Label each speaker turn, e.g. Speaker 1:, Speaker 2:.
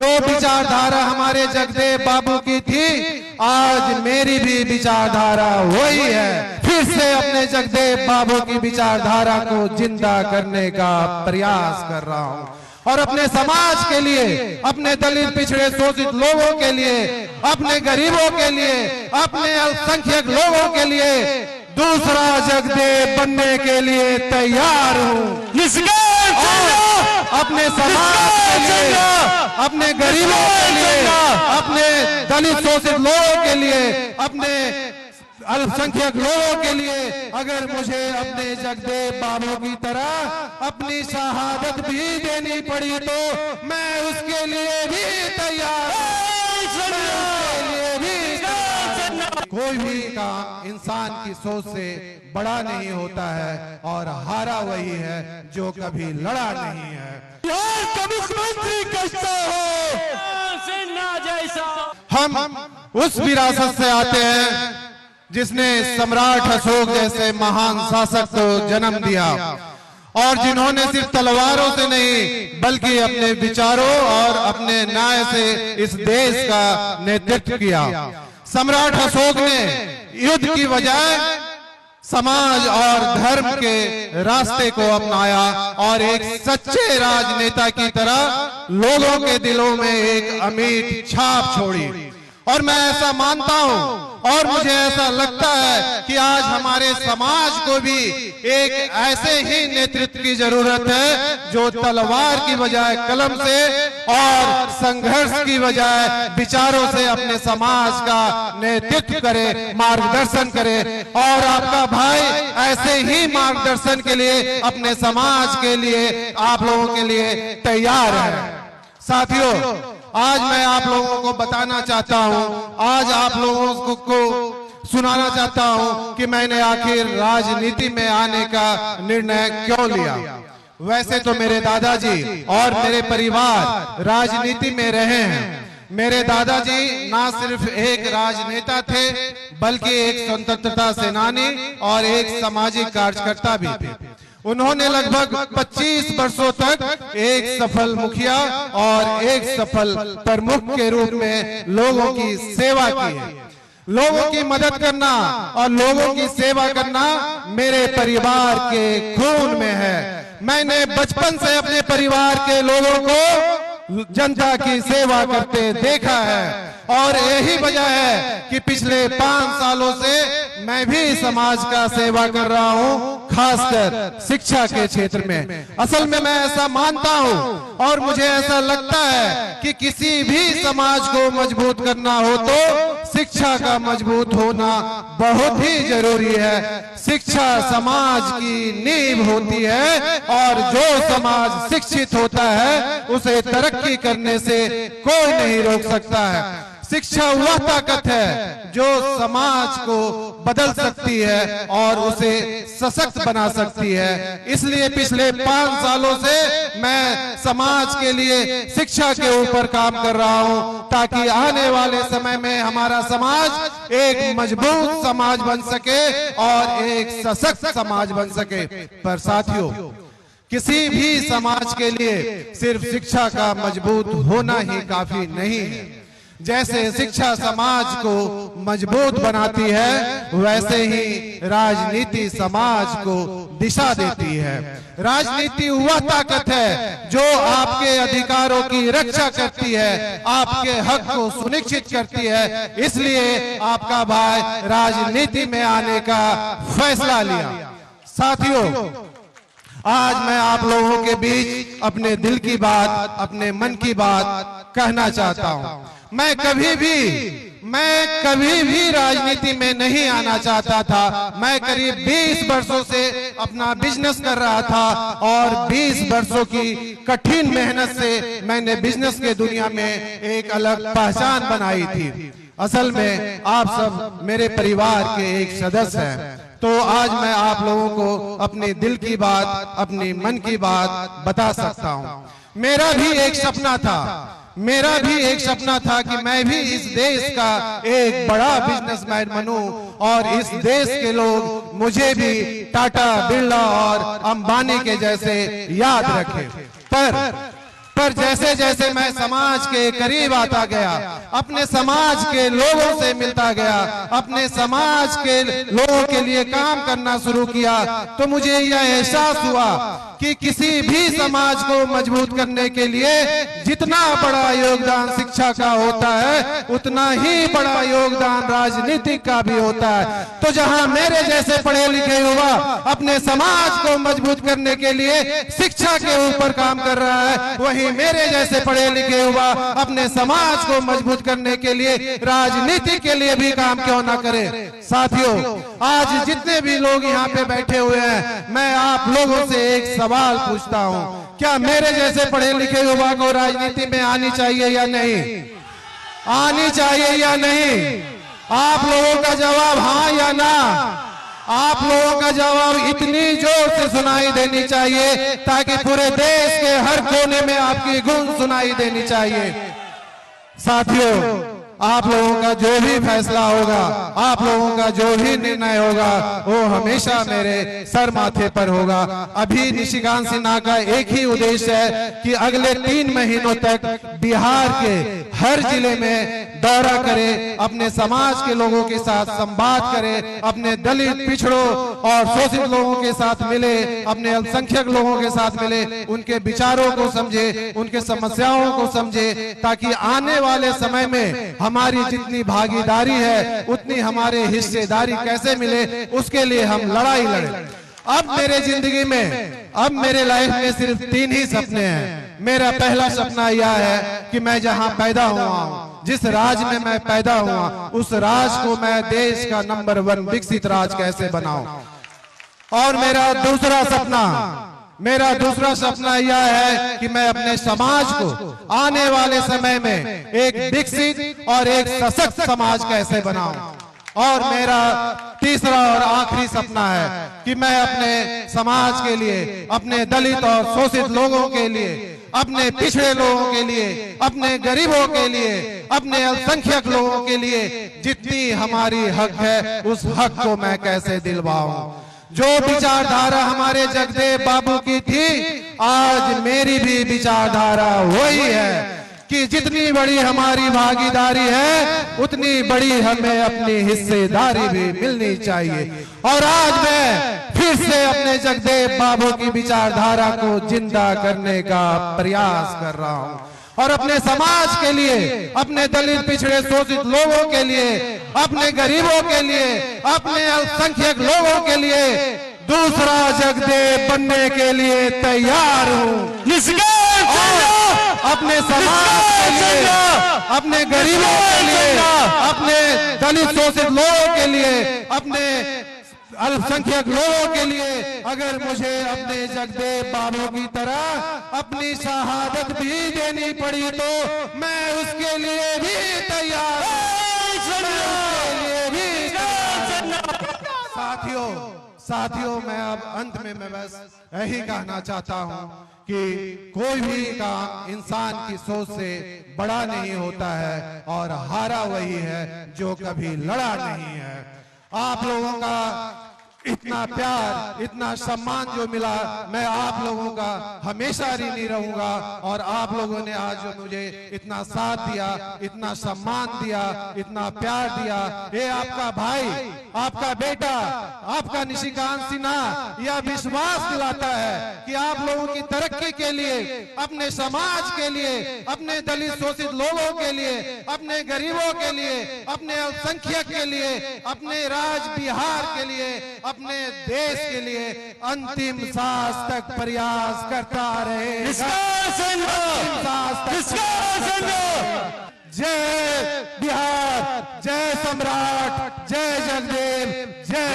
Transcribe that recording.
Speaker 1: जो विचारधारा हमारे जगदेव बाबू की थी, आज मेरी भी विचारधारा वही है। फिर से अपने जगदेव बाबू की विचारधारा को जिंदा करने का प्रयास कर रहा हूं और अपने समाज के लिए, अपने दलित पिछड़े शोषित लोगों के लिए, अपने गरीबों के लिए, अपने अल्पसंख्यक लोगों के लिए दूसरा जगदेव बनने के लिए तैयार हूं। अपने समाज के लिए, अपने गरीबों के लिए, अपने दलित शोषित लोगों के लिए, अपने अल्पसंख्यक लोगों के लिए अगर मुझे अपने जगदेव बाबू की तरह अपनी शहादत भी देनी पड़ी तो मैं उसके लिए भी तैयार हूं। कोई भी काम इंसान की सोच से बड़ा नहीं होता है और हारा वही है जो कभी लड़ा नहीं है।
Speaker 2: यार मुख्यमंत्री कैसा हो, सेना जैसा।
Speaker 1: हम उस विरासत से आते हैं जिसने सम्राट अशोक जैसे महान शासक को जन्म दिया और जिन्होंने सिर्फ तलवारों से नहीं बल्कि अपने विचारों और अपने न्याय से इस देश का नेतृत्व किया। सम्राट अशोक ने युद्ध की बजाय समाज और धर्म के रास्ते को अपनाया और एक सच्चे राजनेता की तरह लोगों के दिलों में एक अमिट छाप छोड़ी। और मैं ऐसा मानता हूं और मुझे ऐसा लगता है कि आज हमारे समाज को भी एक ऐसे ही नेतृत्व की जरूरत है जो तलवार की बजाय कलम से और संघर्ष की बजाय विचारों से अपने समाज का नेतृत्व करे, मार्गदर्शन करे। और आपका भाई ऐसे ही मार्गदर्शन के लिए अपने समाज के लिए, आप लोगों के लिए तैयार है। साथियों, आज मैं आप लोगों को बताना चाहता हूं, आज आप लोगों को सुनाना चाहता हूं कि मैंने आखिर राजनीति में आने का निर्णय क्यों लिया। वैसे तो मेरे दादाजी और मेरे परिवार राजनीति में रहे हैं। मेरे दादाजी ना सिर्फ एक राजनेता थे बल्कि एक स्वतंत्रता सेनानी और एक सामाजिक कार्यकर्ता भी थे। उन्होंने लगभग 25 वर्षों तक एक सफल मुखिया और एक सफल प्रमुख के रूप में लोगों की सेवा की है। लोगों की मदद करना और लोगों की सेवा करना मेरे परिवार के खून में है। मैंने बचपन से अपने परिवार के लोगों को जनता की सेवा करते देखा है और यही वजह है कि पिछले 5 सालों से मैं भी समाज का सेवा कर रहा हूं, खासकर शिक्षा के क्षेत्र में। असल में मैं ऐसा मानता हूं और मुझे ऐसा लगता है कि किसी भी समाज को मजबूत करना हो तो शिक्षा का मजबूत होना बहुत ही जरूरी है। शिक्षा समाज की नींव होती है और जो समाज शिक्षित होता है उसे तरक्की करने से कोई नहीं रोक सकता है। शिक्षा वह ताकत है जो समाज को बदल सकती है और उसे सशक्त बना सकती है। इसलिए पिछले 5 सालों से मैं समाज के लिए शिक्षा के ऊपर काम कर रहा हूं ताकि आने वाले समय में हमारा समाज एक मजबूत समाज बन सके और एक सशक्त समाज बन सके। पर साथियों, किसी भी समाज के लिए सिर्फ शिक्षा का मजबूत होना ही काफी नहीं है। जैसे शिक्षा समाज को मजबूत बनाती है वैसे ही राजनीति समाज को दिशा देती है। राजनीति वह ताकत है जो आपके अधिकारों की रक्षा करती है, आपके हक को सुनिश्चित करती है। इसलिए आपका भाई राजनीति में आने का फैसला लिया। साथियों, आज मैं आप लोगों के बीच अपने दिल की बात, अपने मन की बात कहना चाहता हूं। मैं कभी भी राजनीति में नहीं आना चाहता था। मैं करीब 20 वर्षों से अपना बिजनेस कर रहा था और 20 वर्षों की कठिन मेहनत से मैंने बिजनेस के दुनिया में एक अलग पहचान बनाई थी। असल में आप सब मेरे परिवार के एक सदस्य हैं। तो आज मैं आप लोगों को अपने दिल की बात, अपनी मन की बात बता सकता हूं। मेरा भी एक सपना था कि मैं भी इस देश का एक बड़ा बिजनेसमैन बनूं और इस देश के लोग मुझे भी टाटा, बिरला और अंबानी के जैसे याद रखें। पर पर जैसे जैसे मैं समाज के करीब आता गया, अपने समाज के लोगों से मिलता गया, अपने समाज के लोगों के लिए काम करना शुरू किया, तो मुझे यह एहसास हुआ कि किसी भी समाज को मजबूत करने के लिए जितना बड़ा योगदान शिक्षा का होता है, उतना ही बड़ा योगदान राजनीति का भी होता है। तो जहां मेरे जैसे पढ़े लिखे युवा अपने समाज को मजबूत करने के लिए शिक्षा के ऊपर काम कर रहा है, वहीं मेरे जैसे पढ़े लिखे युवा अपने समाज को मजबूत करने के लिए राजनीति के लिए भी काम क्यों ना करे। साथियों, आज जितने भी लोग यहाँ पे बैठे हुए हैं, मैं आप लोगों से एक सवाल पूछता हूँ, क्या मेरे जैसे पढ़े लिखे युवा को राजनीति में आनी चाहिए या नहीं? आनी चाहिए या नहीं? आप लोगों का जवाब हाँ या ना? आप लोगों का जवाब इतनी जोर से सुनाई देनी चाहिए ताकि पूरे देश के हर कोने में आपकी गूंज सुनाई देनी चाहिए। साथियों, आप लोगों का जो भी फैसला होगा, आप लोगों का जो भी निर्णय होगा, वो हमेशा मेरे सर माथे पर होगा। अभी निशिकांत सिन्हा का एक ही उद्देश्य है कि अगले 3 महीनों तक बिहार के हर जिले में दौरा करे, अपने समाज के लोगों के साथ संवाद करे, अपने दलित, पिछड़ों और शोषित लोगों के साथ मिले, अपने अल्पसंख्यक लोगों के साथ मिले, उनके विचारों को समझे, उनके समस्याओं को समझे, ताकि आने वाले समय में हमारी जितनी भागीदारी है उतनी हमारे हिस्सेदारी कैसे मिले, उसके लिए हम लड़ाई लड़े। अब मेरे जिंदगी में, अब मेरे लाइफ में सिर्फ 3 ही सपने हैं। मेरा पहला सपना यह है कि मैं जहां पैदा हुआ हूं, जिस राज्य में मैं पैदा हुआ, उस राज्य को मैं देश का नंबर 1 विकसित राज्य कैसे बनाऊं। और मेरा दूसरा सपना यह है कि मैं अपने समाज को आने वाले समय में एक विकसित और एक सशक्त समाज कैसे बनाऊं। और मेरा तीसरा और आखिरी सपना है कि मैं अपने समाज के लिए, अपने दलित और शोषित लोगों के लिए, अपने पिछड़े लोगों के लिए, अपने गरीबों के लिए, अपने अल्पसंख्यक लोगों के लिए जितनी हमारी हक है, उस हक को मैं कैसे दिलवाऊं। जो विचारधारा हमारे जगदेव बाबू की थी, आज मेरी भी विचारधारा वही है कि जितनी बड़ी हमारी भागीदारी है, उतनी बड़ी हमें अपनी हिस्सेदारी भी मिलनी चाहिए। और आज मैं फिर से अपने जगदेव बाबू की विचारधारा को जिंदा करने का प्रयास कर रहा हूं और अपने समाज के लिए, अपने दलित, पिछड़े, शोषित लोगों के लिए, अपने गरीबों के लिए, अपने अल्पसंख्यक लोगों के लिए दूसरा जगदेव बनने के लिए तैयार हूं। अपने समाज के लिए, अपने गरीबों के लिए, अपने दलित, शोषित लोगों के लिए, अपने अल्पसंख्यक लोगों के लिए अगर मुझे अपने जगदेव बाबू की तरह अपनी शहादत भी देनी पड़ी तो मैं उसके लिए भी तैयार हूं। साथियों, मैं अब अंत में मैं बस यही कहना चाहता हूं कि कोई भी काम इंसान की सोच से बड़ा नहीं होता है और हारा वही है जो कभी लड़ा नहीं है। आप लोगों का इतना प्यार, इतना सम्मान जो मिला, मैं आप लोगों का हमेशा ऋणी रहूंगा। और आप लोगों ने आज जो मुझे इतना साथ दिया, इतना सम्मान दिया, इतना प्यार दिया, ये आपका भाई, आपका बेटा, आपका निशिकांत सिन्हा यह विश्वास दिलाता है कि आप लोगों की तरक्की के लिए, अपने समाज के लिए, अपने दलित, शोषित लोगों के लिए, अपने गरीबों के लिए, अपने अल्पसंख्यक के लिए, अपने राज्य बिहार के लिए, अपने देश के लिए अंतिम सांस तक प्रयास करता रहे। जय बिहार, जय सम्राट, जय जगदेव, जय